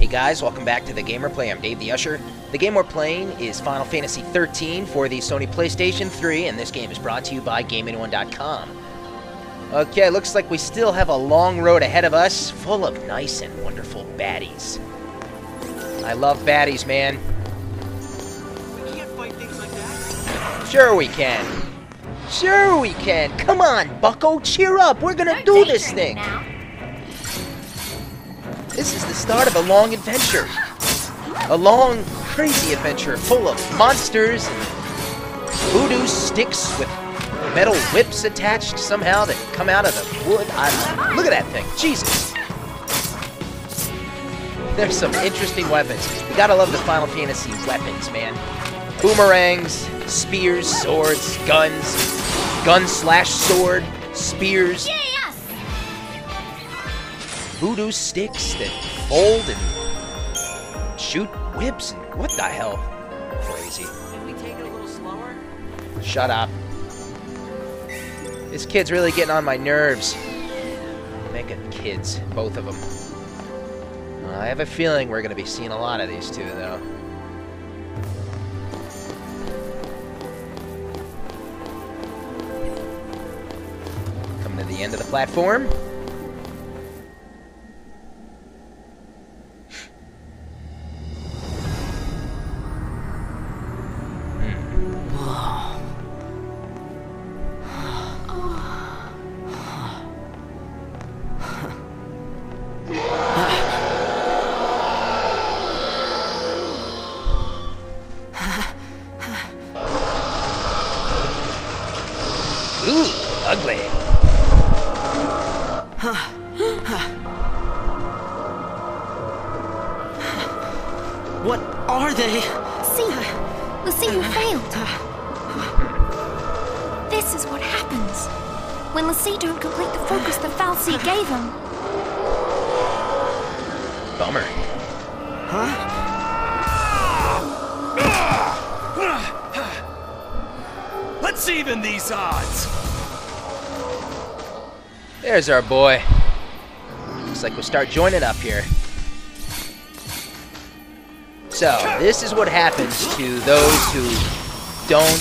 Hey guys, welcome back to The Game We're Playing. I'm DavetheUsher. The game we're playing is Final Fantasy XIII for the Sony PlayStation 3, and this game is brought to you by GameAnyone.com. Okay, looks like we still have a long road ahead of us, full of nice and wonderful baddies. I love baddies, man. We can't fight things like that. Sure we can. Sure we can. Come on, bucko, cheer up. We're gonna do this thing. This is the start of a long adventure. A long, crazy adventure full of monsters and voodoo sticks with metal whips attached somehow that come out of the wood. Look at that thing. Jesus. There's some interesting weapons. You gotta love the Final Fantasy weapons, man. Boomerangs, spears, swords, guns, gun/sword, spears. Voodoo sticks that fold and shoot whips and what the hell? Crazy. Can we take it a little slower? Shut up. This kid's really getting on my nerves. Mega kids, both of them. I have a feeling we're going to be seeing a lot of these two, though. Coming to the end of the platform. Ooh, ugly. What are they? LaCie, you failed. This is what happens when LaCie don't complete the focus the fal'Cie gave him. Bummer. Huh? Let's even these odds. There's our boy. Looks like we'll start joining up here. So, this is what happens to those who don't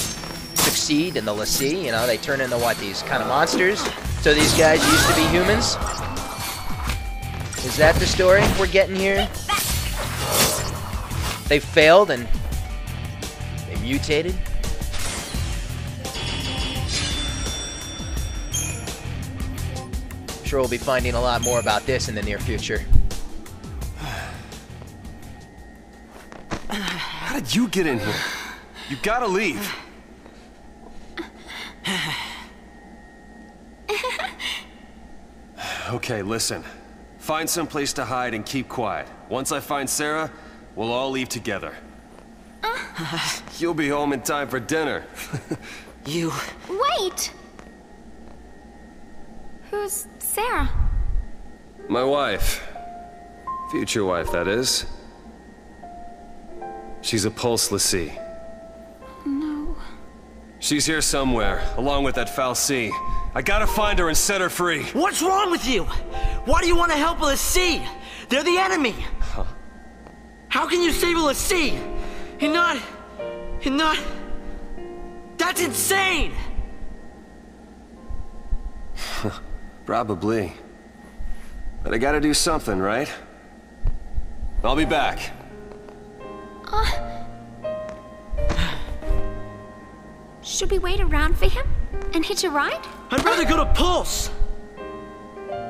succeed in the LaCie. You know, they turn into what, these kind of monsters? So these guys used to be humans? Is that the story we're getting here? They failed and they mutated? Sure we'll be finding a lot more about this in the near future. How did you get in here? You gotta leave. Okay, listen. Find some place to hide and keep quiet. Once I find Sarah, we'll all leave together. You'll be home in time for dinner. You... Wait! Who's Sarah? My wife. Future wife, that is. She's a pulse LaCie. No. She's here somewhere, along with that fal'Cie. I gotta find her and set her free. What's wrong with you? Why do you want to help LaCie? They're the enemy. Huh? How can you save LaCie? And not... That's insane! Probably. But I gotta do something, right? I'll be back. Should we wait around for him and hitch a ride? I'd rather go to Pulse!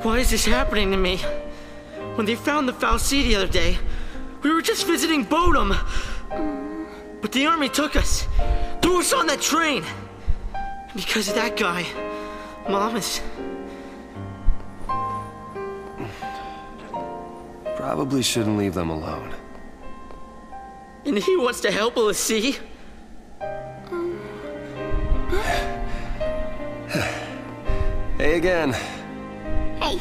Why is this happening to me? When they found the fal'Cie the other day, we were just visiting Bodum. But the army took us, threw us on that train. And because of that guy, Mom is... Probably shouldn't leave them alone. And he wants to help LaCie? Hey again. Hey.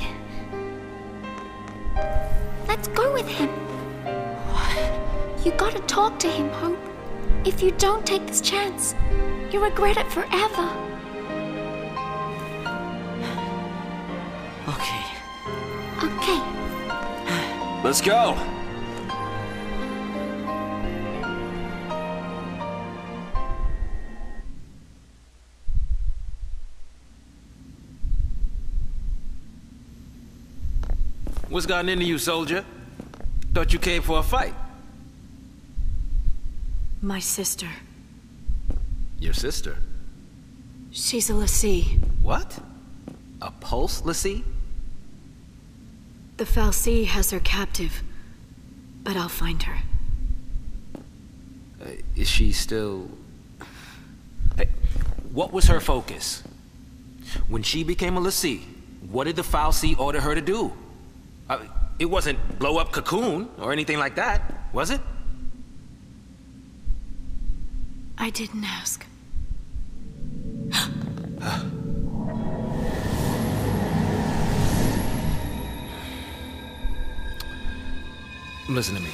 Let's go with him. You gotta talk to him, Hope. If you don't take this chance, you'll regret it forever. Okay. Okay. Let's go. What's gotten into you, soldier? Thought you came for a fight. My sister. Your sister? She's a LaCie. What? A pulse LaCie? The fal'Cie has her captive, but I'll find her. Is she still... Hey, what was her focus? When she became a LaCie, what did the fal'Cie order her to do? It wasn't blow up Cocoon or anything like that, was it? I didn't ask. Listen to me.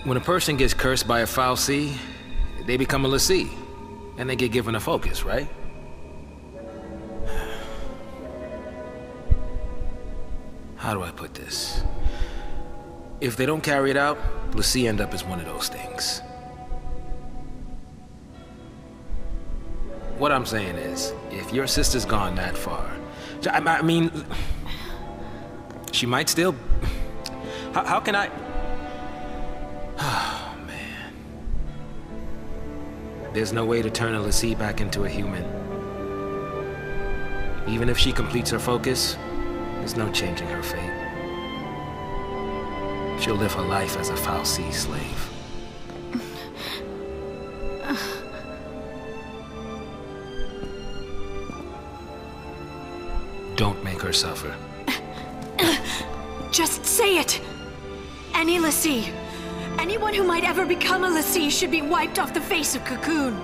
When a person gets cursed by a fal'Cie, they become a LaCie, and they get given a focus, right? How do I put this? If they don't carry it out, LaCie end up as one of those things. What I'm saying is, if your sister's gone that far, I mean, she might still... How can I... Oh, man. There's no way to turn a LaCie back into a human. Even if she completes her focus, there's no changing her fate. She'll live her life as a fal'Cie slave. Don't make her suffer. Just say it! Any LaCie, anyone who might ever become a LaCie should be wiped off the face of Cocoon.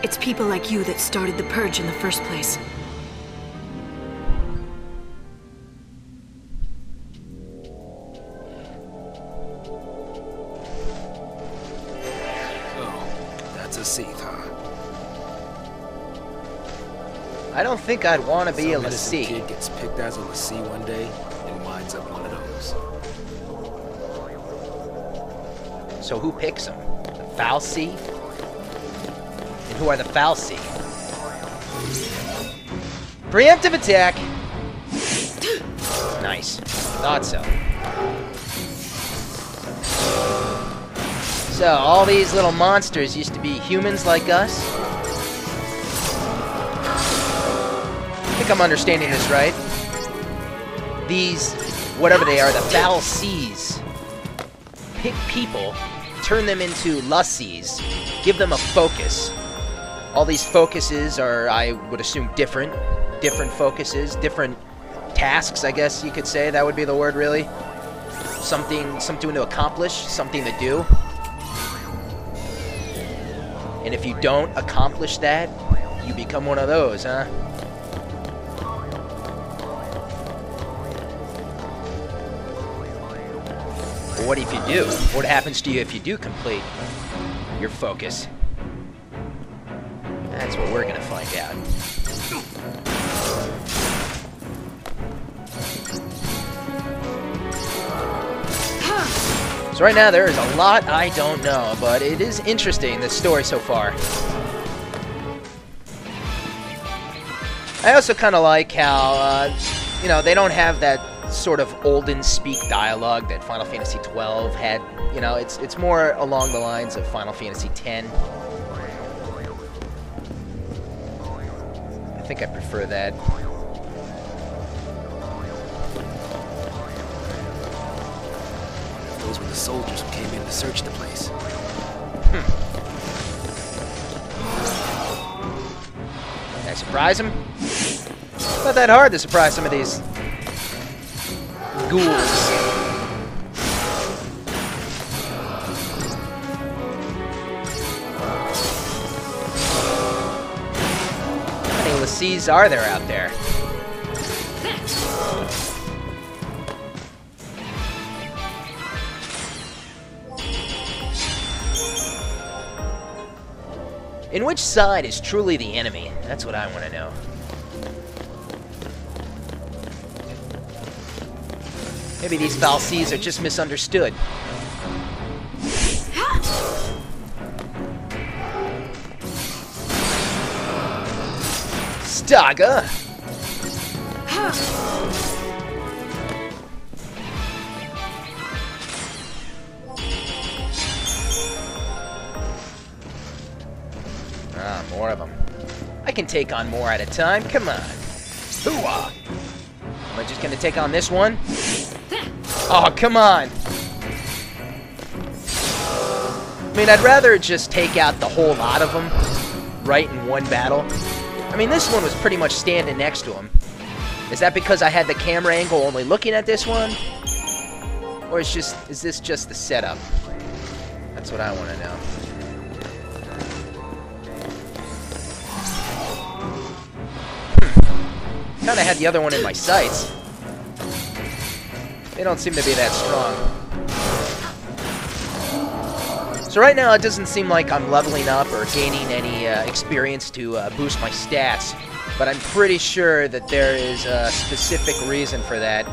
It's people like you that started the Purge in the first place. That's a Sith, huh? I don't think I'd want to be a Some innocent LaCie. kid gets picked as a LaCie one day and winds up one of those. So who picks them? The fal'Cie? And who are the fal'Cie? Preemptive attack! Nice. Thought so. So, all these little monsters used to be humans like us? I think I'm understanding this right. These, whatever they are, the fal'Cies, pick people, turn them into LaCies, give them a focus. All these focuses are, I would assume, different focuses, different tasks, I guess you could say. That would be the word, really. Something to accomplish, something to do. And if you don't accomplish that, you become one of those, huh? But what if you do? What happens to you if you do complete your focus? That's what we're gonna find out. So right now there is a lot I don't know, but it is interesting, this story so far. I also kind of like how, you know, they don't have that sort of olden speak dialogue that Final Fantasy XII had. You know, it's more along the lines of Final Fantasy X. I think I prefer that. Those were the soldiers who came in to search the place. Did I surprise him? It's not that hard to surprise some of these ghouls. How many LaCies are there out there? And which side is truly the enemy? That's what I want to know. Maybe these fal'Cies are just misunderstood. Stagger! Ah, more of them. I can take on more at a time. Come on. Hoo-ah! Am I just gonna take on this one? Oh, come on! I mean, I'd rather just take out the whole lot of them right in one battle. I mean, this one was pretty much standing next to him. Is that because I had the camera angle only looking at this one? Or is this just the setup? That's what I want to know. Kind of had the other one in my sights. They don't seem to be that strong. So right now, it doesn't seem like I'm leveling up or gaining any experience to boost my stats, but I'm pretty sure that there is a specific reason for that.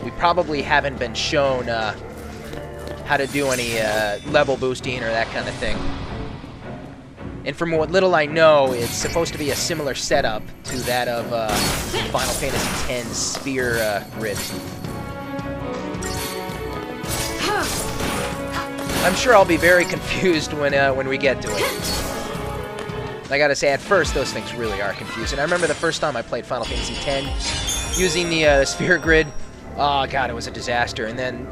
We probably haven't been shown how to do any level boosting or that kind of thing. And from what little I know, it's supposed to be a similar setup to that of Final Fantasy X's sphere grid. I'm sure I'll be very confused when we get to it. I gotta say, at first, those things really are confusing. I remember the first time I played Final Fantasy X using the sphere grid. Oh god, it was a disaster. And then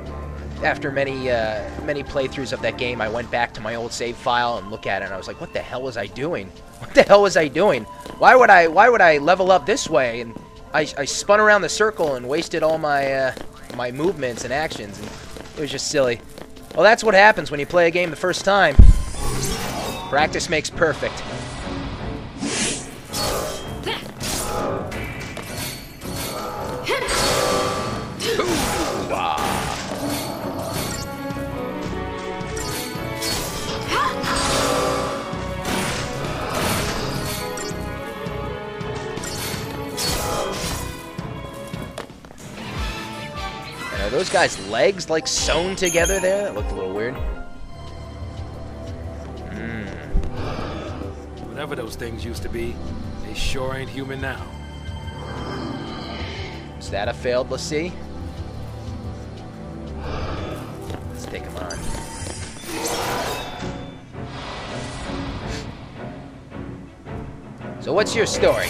after many playthroughs of that game, I went back to my old save file and looked at it, and I was like, "What the hell was I doing? What the hell was I doing? Why would I level up this way?" And I spun around the circle and wasted all my my movements and actions, and it was just silly. Well, that's what happens when you play a game the first time. Practice makes perfect. Are those guys' legs like sewn together there? That looked a little weird. Whatever those things used to be, they sure ain't human now. Is that a failed fal'Cie? Let's take him on. So what's your story?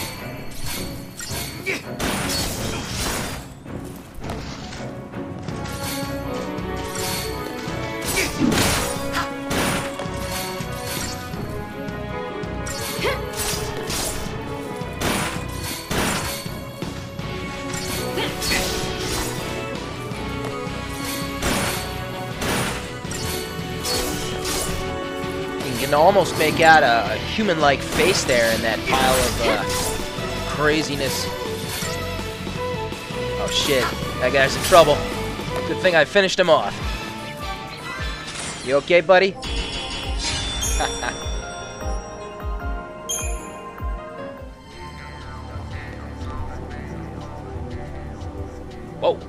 You can almost make out a human-like face there in that pile of craziness. Oh shit, that guy's in trouble. Good thing I finished him off. You okay, buddy? Whoa.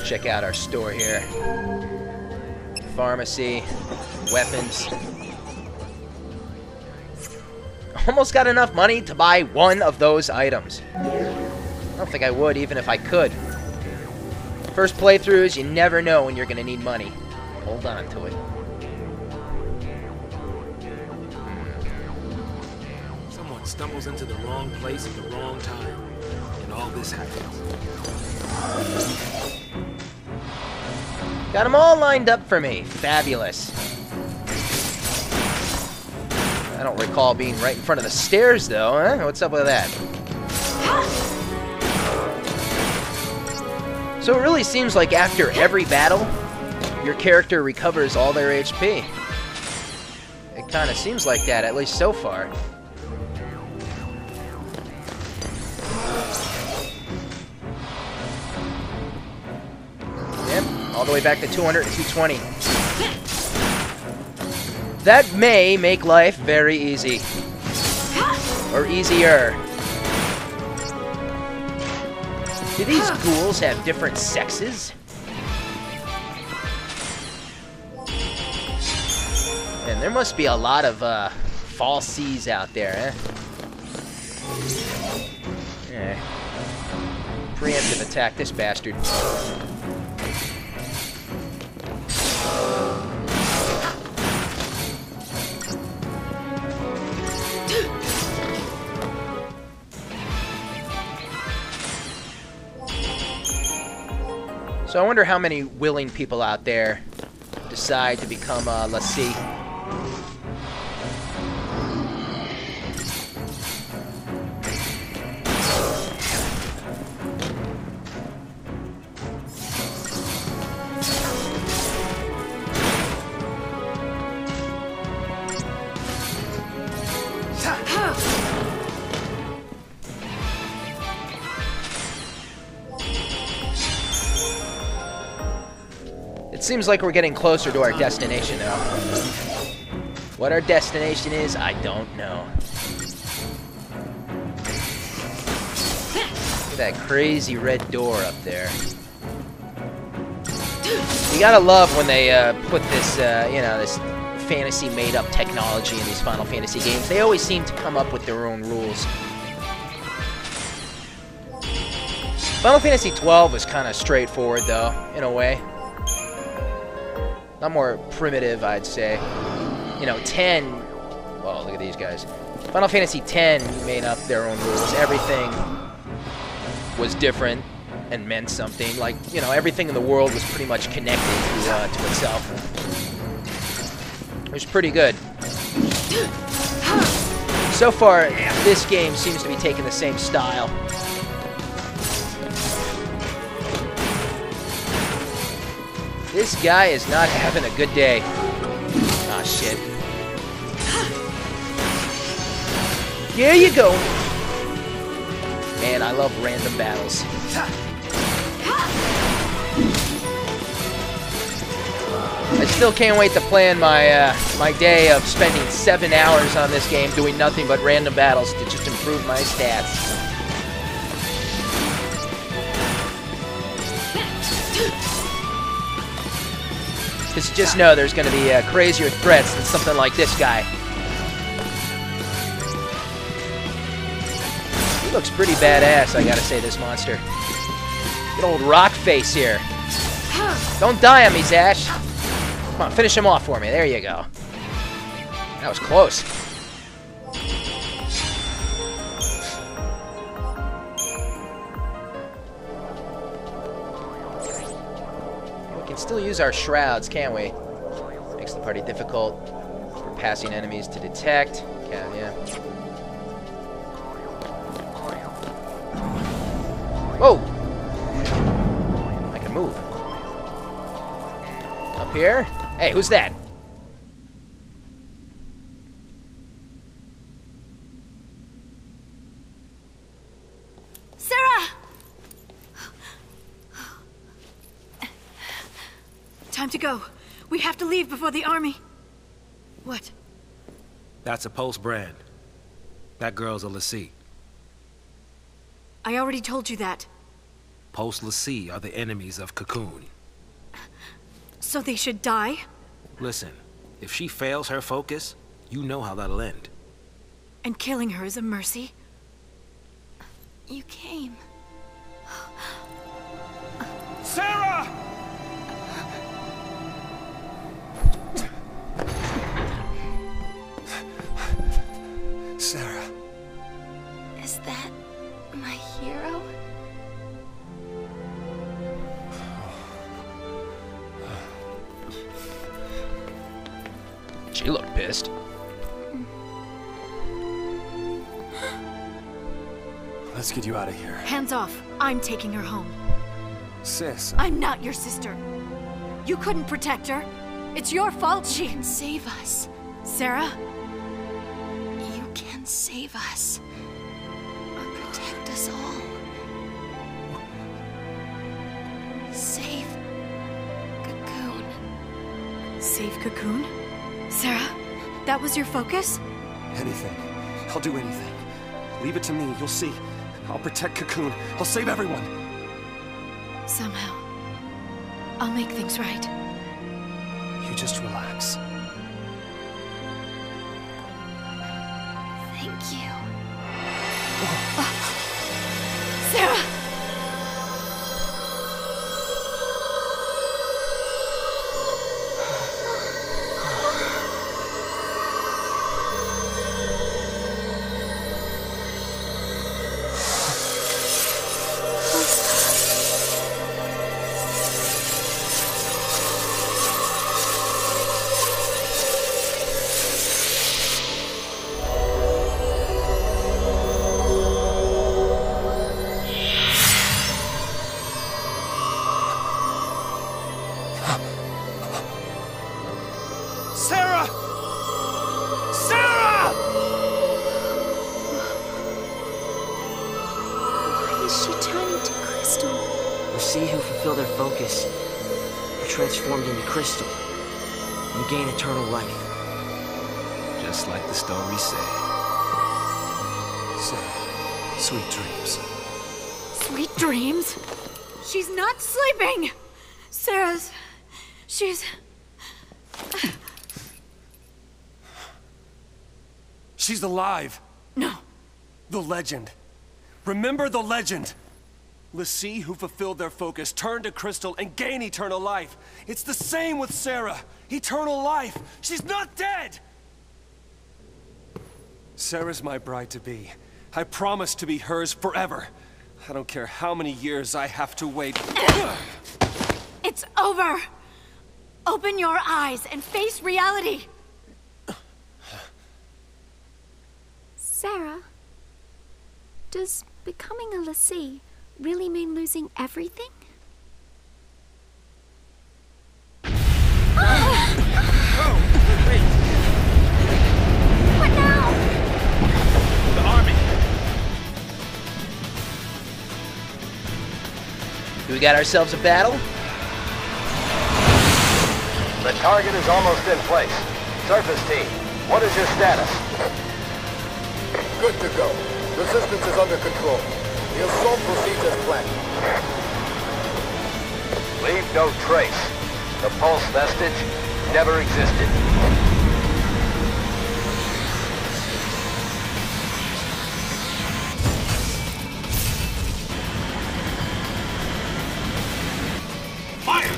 Check out our store here. Pharmacy, weapons. Almost got enough money to buy one of those items. I don't think I would even if I could. First playthroughs, you never know when you're gonna need money. Hold on to it. Someone stumbles into the wrong place at the wrong time, and all this happens. Got them all lined up for me. Fabulous. I don't recall being right in front of the stairs, though, huh? What's up with that? So it really seems like after every battle, your character recovers all their HP. It kind of seems like that, at least so far. All the way back to 200 and 220. That may make life very easy. Or easier. Do these ghouls have different sexes? And there must be a lot of fal'Cies out there, eh? Preemptive attack this bastard. So I wonder how many willing people out there decide to become LaCie. It seems like we're getting closer to our destination now. What our destination is, I don't know. Look at that crazy red door up there. You gotta love when they put this, you know, this fantasy made-up technology in these Final Fantasy games. They always seem to come up with their own rules. Final Fantasy XII was kind of straightforward, though, in a way. Not more primitive, I'd say. You know, 10... Well, look at these guys. Final Fantasy X made up their own rules. Everything was different and meant something. Like, you know, everything in the world was pretty much connected to itself. It was pretty good. So far, this game seems to be taking the same style. This guy is not having a good day. Ah, shit. Here you go. Man, I love random battles. I still can't wait to plan my my day of spending 7 hours on this game doing nothing but random battles to just improve my stats. Because just know there's going to be crazier threats than something like this guy. He looks pretty badass, I gotta say, this monster. Good old rock face here. Don't die on me, Zash. Come on, finish him off for me. There you go. That was close. Still use our shrouds, can't we? Makes the party difficult for passing enemies to detect. Yeah. Whoa! I can move. Up here? Hey, who's that? Sarah! Time to go. We have to leave before the army. What? That's a Pulse brand. That girl's a LaCie. I already told you that. Pulse LaCie are the enemies of Cocoon. So they should die? Listen, if she fails her focus, you know how that'll end. And killing her is a mercy? You came. Sarah! Sarah. Is that my hero? She looked pissed. Let's get you out of here. Hands off. I'm taking her home. Sis. I'm not your sister. You couldn't protect her. It's your fault she Can save us. Sarah? You can save us. Protect us all. Save Cocoon. Save Cocoon? Sarah? That was your focus? Anything. I'll do anything. Leave it to me, you'll see. I'll protect Cocoon. I'll save everyone. Somehow, I'll make things right. You just relax. Thank you. Sarah! Sarah! Sarah! Why is she turning to crystal? l'Cie who fulfill their focus are transformed into crystal and gain eternal life. Just like the story said. Sarah, sweet dreams. Sweet dreams? She's not sleeping! She's... She's alive. No. The legend. Remember the legend. l'Cie who fulfilled their focus turn to crystal and gain eternal life. It's the same with Sarah. Eternal life. She's not dead! Sarah's my bride-to-be. I promise to be hers forever. I don't care how many years I have to wait. It's over! Open your eyes and face reality! Sarah, does becoming a l'Cie really mean losing everything? What now? The army. Do we got ourselves a battle? The target is almost in place. Surface team, what is your status? Good to go. Resistance is under control. The assault proceeds as planned. Leave no trace. The pulse vestige never existed. Fire!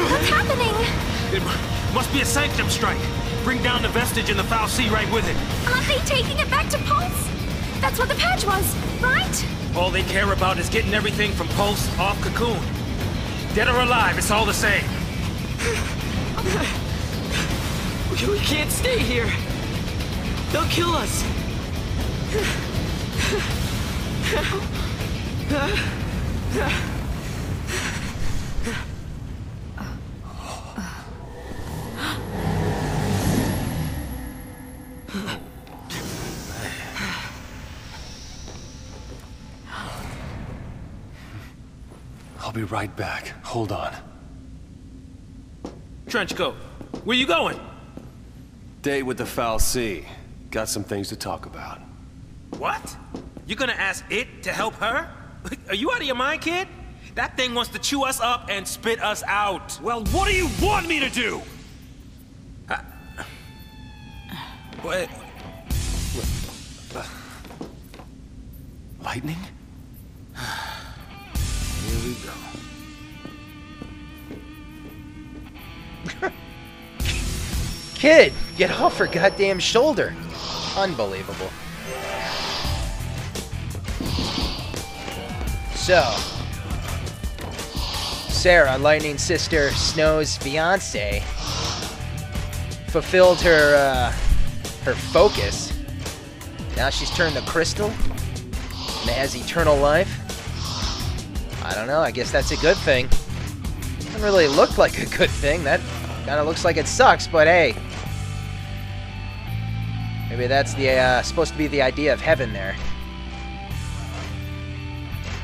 What's happening? It must be a sanctum strike. Bring down the vestige and the fal'Cie right with it. Aren't they taking it back to Pulse? That's what the patch was, right? All they care about is getting everything from Pulse off Cocoon. Dead or alive, it's all the same. We can't stay here. They'll kill us. I'll be right back. Hold on. Trenchcoat, where you going? Date with the fal'Cie. Got some things to talk about. What? You gonna ask it to help her? Are you out of your mind, kid? That thing wants to chew us up and spit us out. Well, what do you want me to do? What? Lightning? Here we go. Kid, get off her goddamn shoulder. Unbelievable. So, Sarah, Lightning's sister, Snow's fiance, fulfilled her focus. Now she's turned to crystal. has eternal life. I don't know, I guess that's a good thing. Doesn't really look like a good thing. That kind of looks like it sucks, but hey. Maybe that's the supposed to be the idea of heaven there.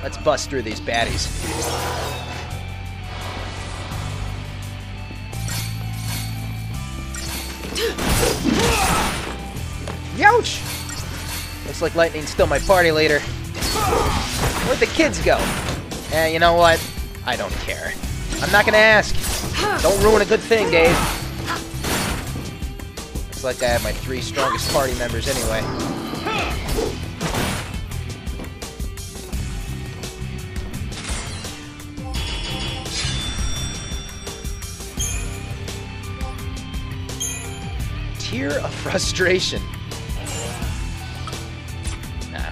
Let's bust through these baddies. Youch! Looks like Lightning's still my party leader. Where'd the kids go? You know what? I don't care. I'm not gonna ask. Don't ruin a good thing, Dave. Looks like I have my 3 strongest party members anyway. Tear of frustration. Nah.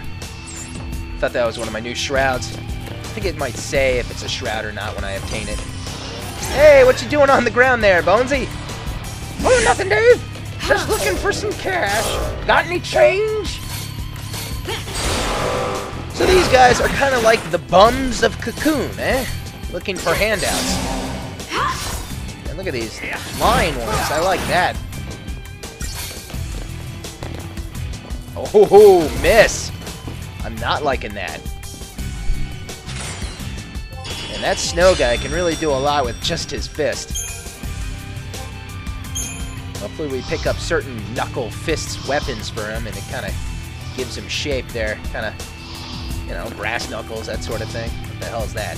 Thought that was one of my new shrouds. I think it might say if it's a shroud or not when I obtain it. Hey, what you doing on the ground there, Bonesy? Oh, nothing, Dave. Just looking for some cash. Got any change? So these guys are kind of like the bums of Cocoon, eh? Looking for handouts. And look at these flying ones. I like that. Oh, miss! I'm not liking that. And that snow guy can really do a lot with just his fist. Hopefully we pick up certain knuckle fists weapons for him, and it kind of gives him shape there. Kind of, you know, brass knuckles, that sort of thing. What the hell is that?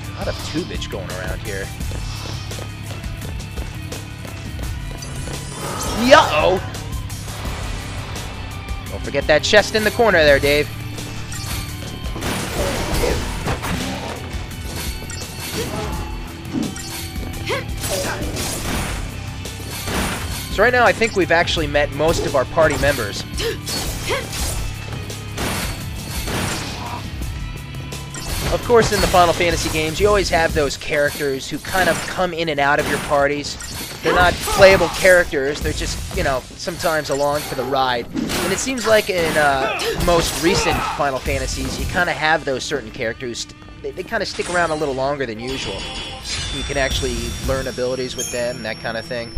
A lot of tubage going around here. Uh-oh! Don't forget that chest in the corner there, Dave. So right now I think we've actually met most of our party members. Of course, in the Final Fantasy games, you always have those characters who kind of come in and out of your parties. They're not playable characters, they're just, you know, sometimes along for the ride. And it seems like in most recent Final Fantasies, you kind of have those certain characters, they kind of stick around a little longer than usual. You can actually learn abilities with them, that kind of thing.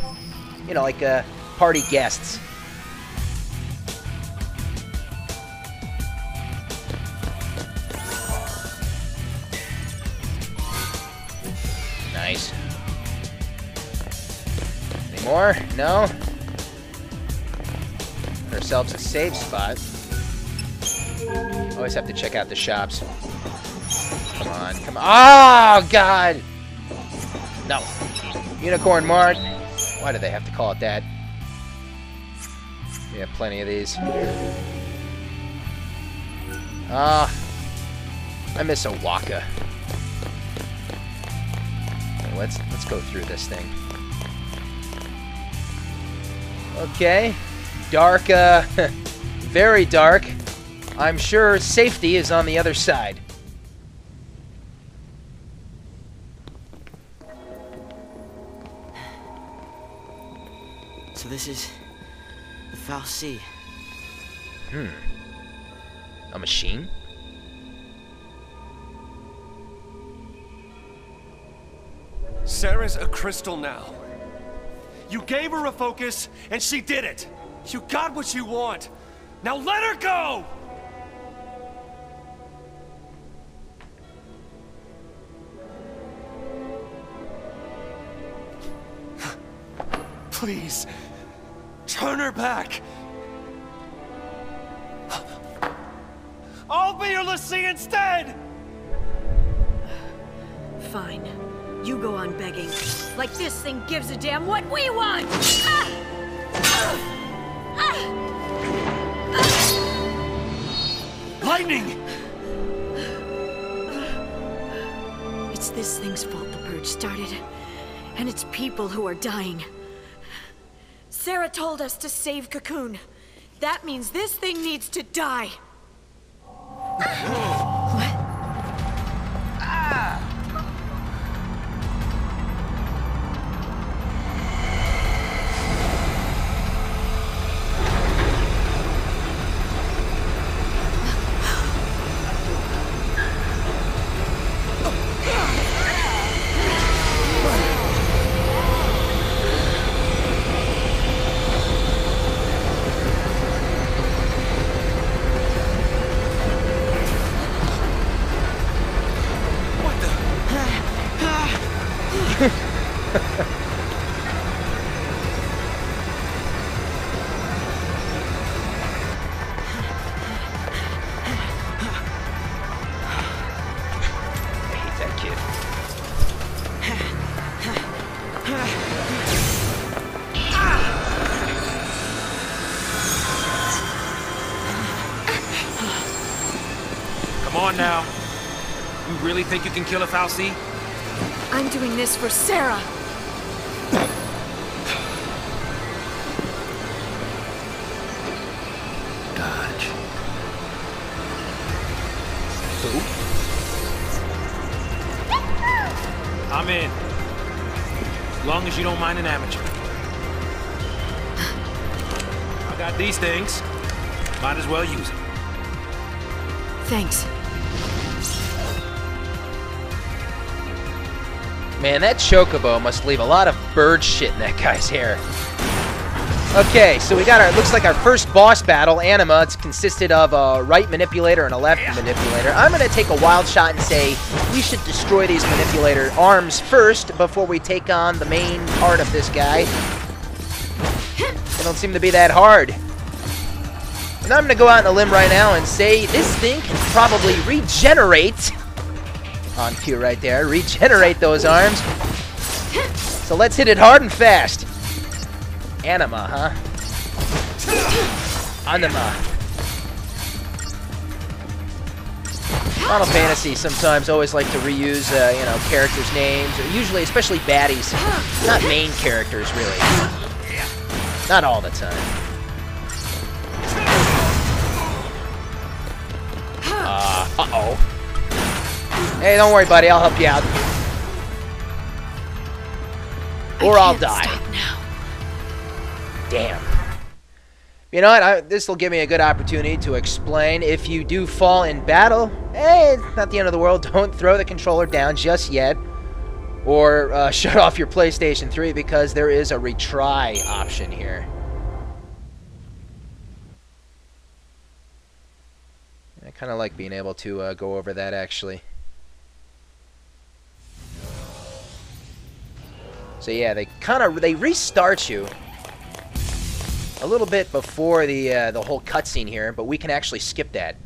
You know, like party guests. Nice. Any more? No? Got ourselves a save spot. Always have to check out the shops. Come on, come on. Oh, God! No. Unicorn Mart. Why do they have to call it that? We have plenty of these. I miss a Waka. Okay, let's go through this thing. Okay. Dark, very dark. I'm sure safety is on the other side. So this is the fal'Cie. A machine? Sarah's a crystal now. You gave her a focus, and she did it. You got what you want. Now let her go! Please, turn her back. I'll be your LaCie instead! Fine. You go on begging. Like this thing gives a damn what we want! Lightning! It's this thing's fault the purge started. And it's people who are dying. Sarah told us to save Cocoon. That means this thing needs to die. What? Come on now. You really think you can kill a fal'Cie? I'm doing this for Sarah. Dodge. I'm in. As long as you don't mind an amateur. I got these things. Might as well use them. Thanks. Man, that chocobo must leave a lot of bird shit in that guy's hair. Okay, so we got our, looks like our first boss battle, Anima. It's consisted of a right manipulator and a left manipulator. I'm going to take a wild shot and say we should destroy these manipulator arms first before we take on the main part of this guy. They don't seem to be that hard. And I'm going to go out on a limb right now and say this thing can probably regenerate. On cue right there. Regenerate those arms. So let's hit it hard and fast. Anima, huh? Anima. Final Fantasy sometimes always like to reuse, you know, characters' names, or usually, especially baddies. Not main characters, really. Not all the time. Uh-oh. Hey, don't worry, buddy. I'll help you out. Or I'll die. Stop now. Damn. You know what? This will give me a good opportunity to explain. If you do fall in battle, hey, it's not the end of the world. Don't throw the controller down just yet. Or shut off your PlayStation 3 because there is a retry option here. I kind of like being able to go over that, actually. So yeah, they restart you a little bit before the whole cutscene here, but we can actually skip that.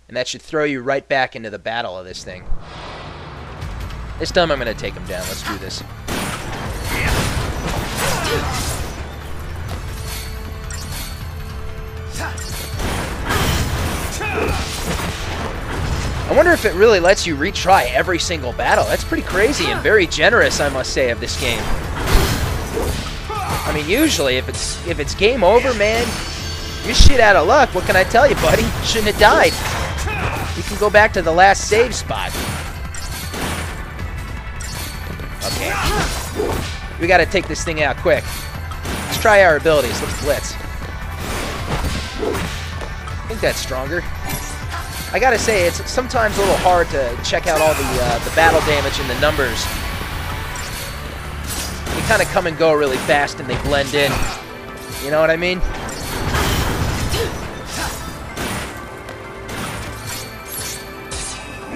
And that should throw you right back into the battle of this thing. This time I'm going to take him down. Let's do this. I wonder if it really lets you retry every single battle. That's pretty crazy and very generous, I must say, of this game. I mean, usually, if it's game over, man, you're shit out of luck. What can I tell you, buddy? You shouldn't have died. You can go back to the last save spot. Okay. We gotta take this thing out quick. Let's try our abilities. Let's blitz. I think that's stronger. I gotta say, it's sometimes a little hard to check out all the battle damage and the numbers. They kind of come and go really fast and they blend in. You know what I mean?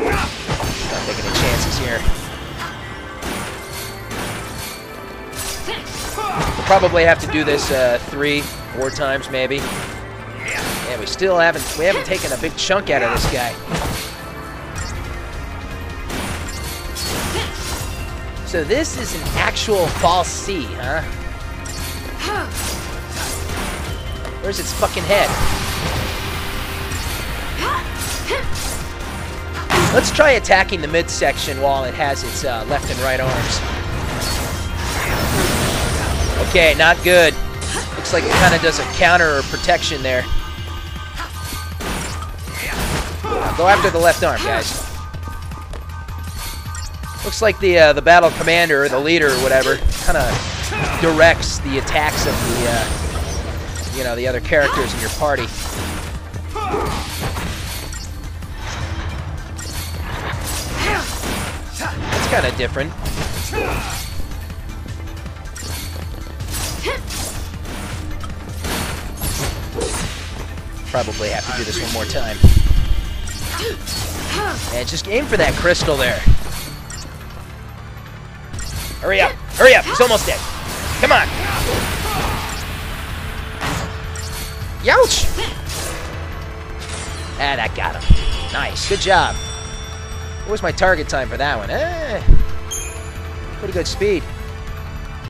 Not taking any chances here. We'll probably have to do this 3-4 times maybe. Yeah, we still haven't taken a big chunk out of this guy. So this is an actual fal'Cie, huh? Where's its fucking head? Let's try attacking the midsection while it has its left and right arms. Okay, not good. Looks like it kind of does a counter or protection there. Go after the left arm, guys. Looks like the battle commander, or the leader, or whatever, kind of directs the attacks of the, you know, the other characters in your party. That's kind of different. Probably have to do this one more time. And just aim for that crystal there. Hurry up! Hurry up! He's almost dead. Come on! Youch! Ah, that got him. Nice. Good job. What was my target time for that one? Pretty good speed.